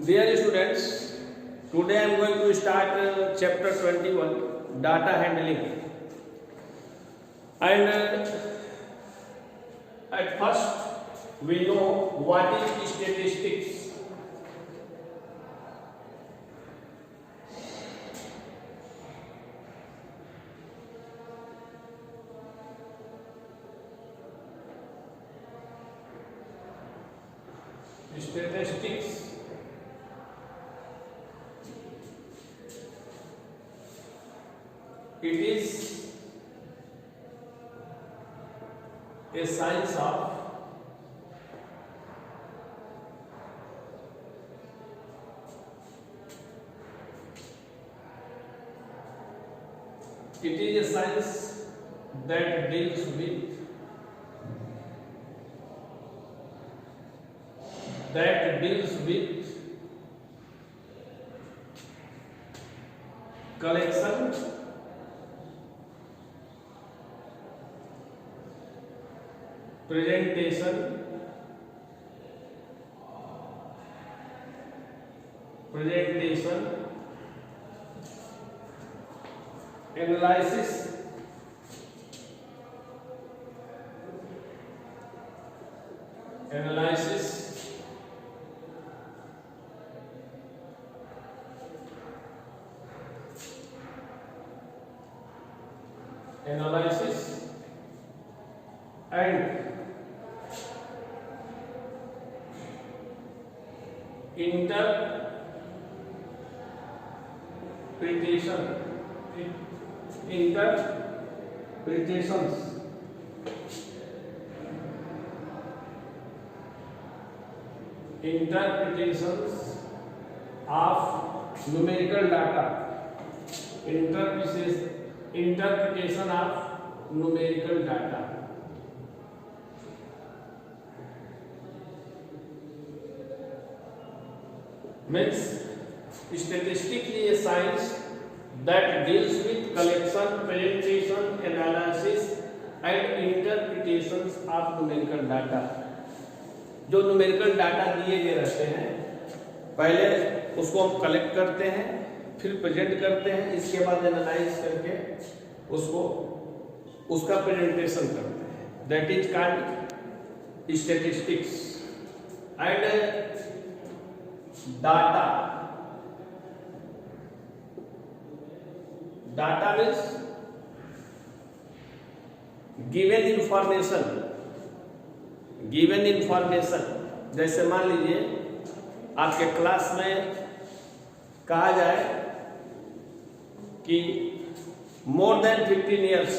Dear students, today I am going to start chapter 21, data handling. And at first, we know what is statistics. Statistics. It is a science of that deals with collection, presentation, analysis, and interpretations of numerical data. Interpretation of numerical data. Means statistics is a science that deals with collection, presentation, analysis and interpretations of numerical data. जो numerical data दिए गए रहते हैं, पहले उसको हम collect करते हैं, फिर प्रेजेंट करते हैं, इसके बाद एनालाइज करके उसका प्रेजेंटेशन करते हैं. That is called statistics. And data means given information. जैसे मान लीजिए आपके क्लास में कहा जाए कि more than 15 years,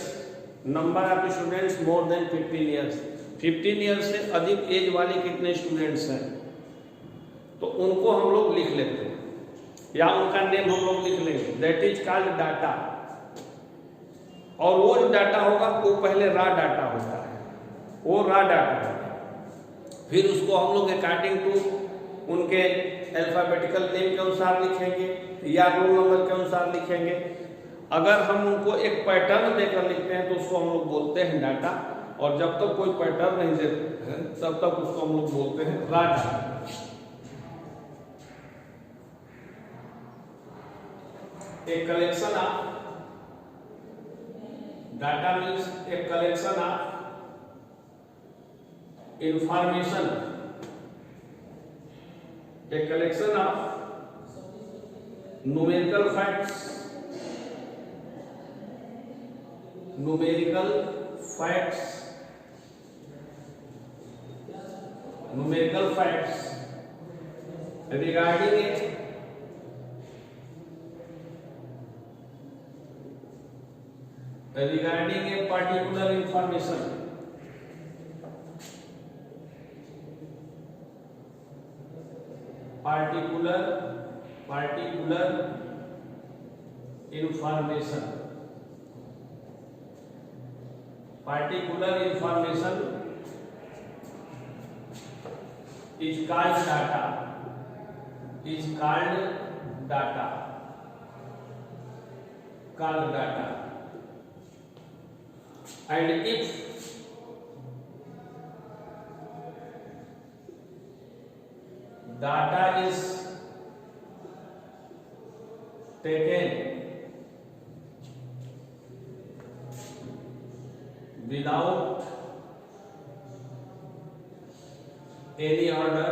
number of students more than 15 years, 15 years से अधिक एज वाले कितने स्टूडेंट्स हैं, तो उनको हम लोग लिख लेते हैं या उनका नेम हम लोग लिख लेंगे. That is called data. और वो जो डाटा होगा वो पहले रा डाटा होता है, वो रा डाटा होता है. फिर उसको हम लोग अकॉर्डिंग टू उनके अल्फाबेटिकल नेम के अनुसार लिखेंगे या रोल नंबर के अनुसार लिखेंगे. अगर हम उनको एक पैटर्न देकर लिखते हैं तो उसको हम लोग बोलते हैं डाटा. और जब तक कोई पैटर्न नहीं देते हैं तब तक उसको हम लोग बोलते हैं रा data. A collection of data means a collection of information, a collection of numerical facts, regarding a particular information. Particular information is called data. And if data is taken without any order,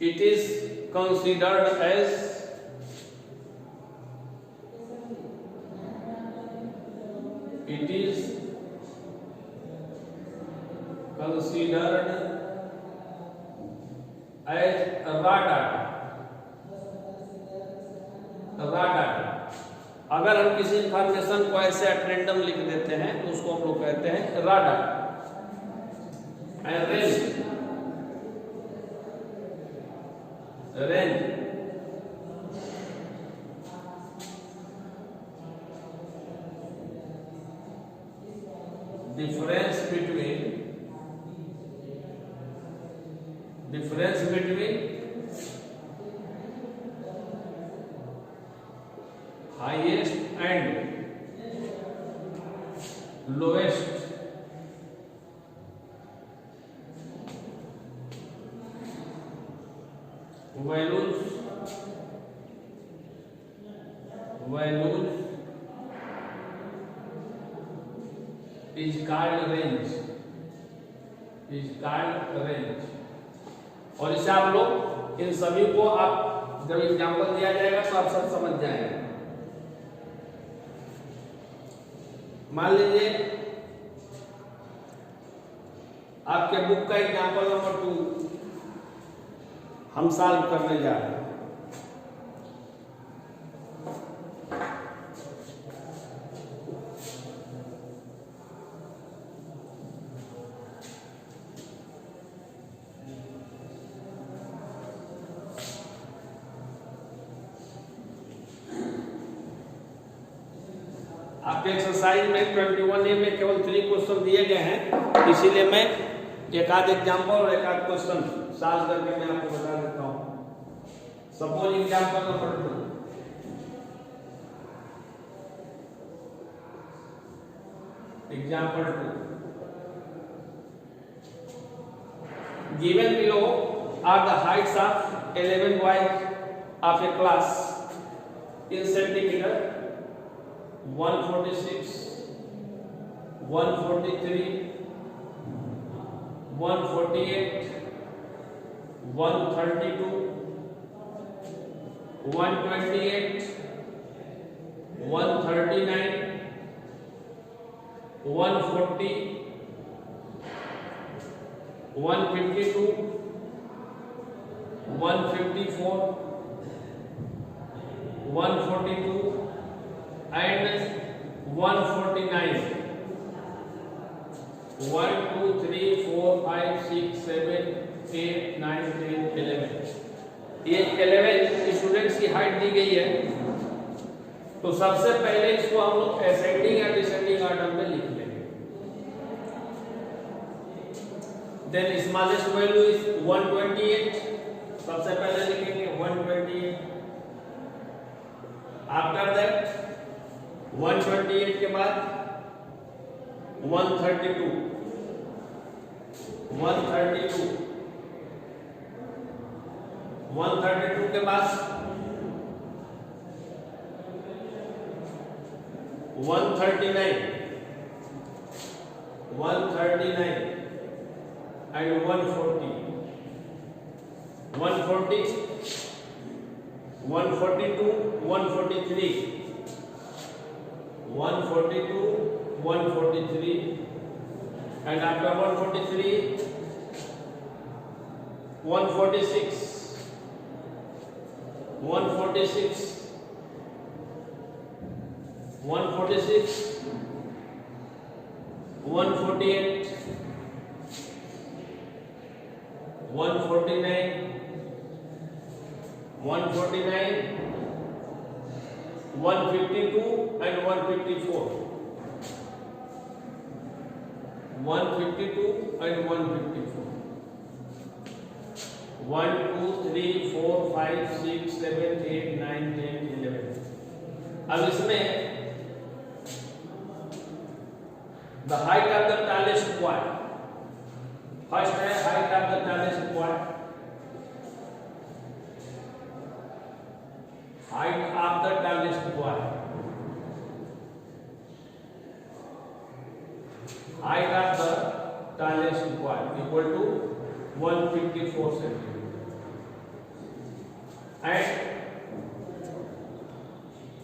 it is considered as raw data। अगर हम किसी information को ऐसे at random लिख देते हैं तो उसको हम लोग कहते हैं raw data. Range difference between highest and lowest values is called range। और इसे आप लोग इन सभी को आप जब एग्जाम्पल दिया जाएगा तो आप सब समझ जाएंगे। मान लीजिए आपके बुक का एग्जाम्पल नंबर 2 हम सॉल्व करने जा रहे हैं। आपके एक्सरसाइज में 21A में केवल 3 क्वेश्चन दिए गए हैं, इसीलिए मैं एक आध एग्जाम्पल और एक आध क्वेश्चन सॉल्व करके मैं आपको बता देता हूं। Suppose example number 2 given below are the heights of 11 boys of a class in centimeter 146, 143, 148, 132, 128, 139, 140, 152, 154, 142 and 149। 1 2 3 4 5 6 7 8 9 10 11 ये 11 स्टूडेंट्स की हाइट दी गई है। तो सबसे पहले इसको हम लोग असेंडिंग या डिसेंडिंग ऑर्डर में लिख लेंगे। देन स्मॉलेस्ट वैल्यू इज 128, सबसे पहले लिखेंगे 128। आफ्टर दैट 128 के बाद 132, 132, 132 के बाद 139, 139 and 140, 140, 142, 143, 142, 143 and after 143, 146, 146, 146, 148, 149, 149, 152 and 154, 152 and 154, 1 2 3 4 5 6 7 8 9 10 11। अब इसमें the height of the tallest boy, first है height of the tallest boy. height of the tallest boy. Height of the tallest boy equal to 154 centimeter. And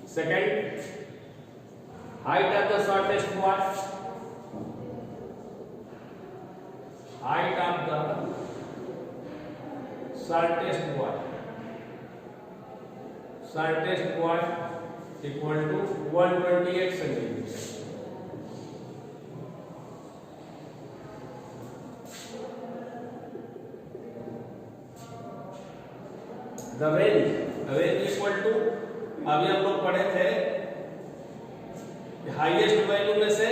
second, height of the shortest boy. Height of the shortest boy equal to 128 centimeters. The range equal to, अभी हम लोग पढ़े थे highest value में से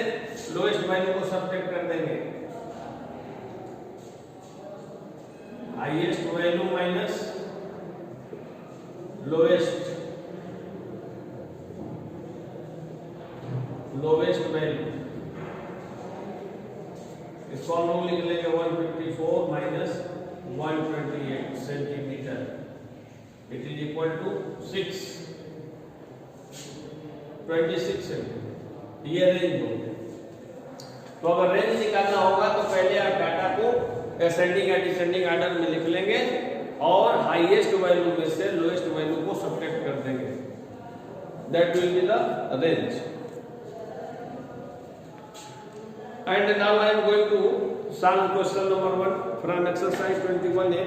lowest value को subtract कर देंगे. Highest value minus lowest value, इसको हम लोग लिख लेंगे 154 minus 128 centimetre. It is equal to 26 centimetre. ये रेंज हो गया. तो अगर रेंज निकालना होगा तो पहले आप डाटा को असेंडिंग या डिसेंडिंग ऑर्डर में लिख लेंगे और हाईएस्ट वैल्यू में से लोएस्ट वैल्यू को सब्ट्रैक्ट कर देंगे. That will be the range. And now I am going to solve question number 1 from exercise 21A.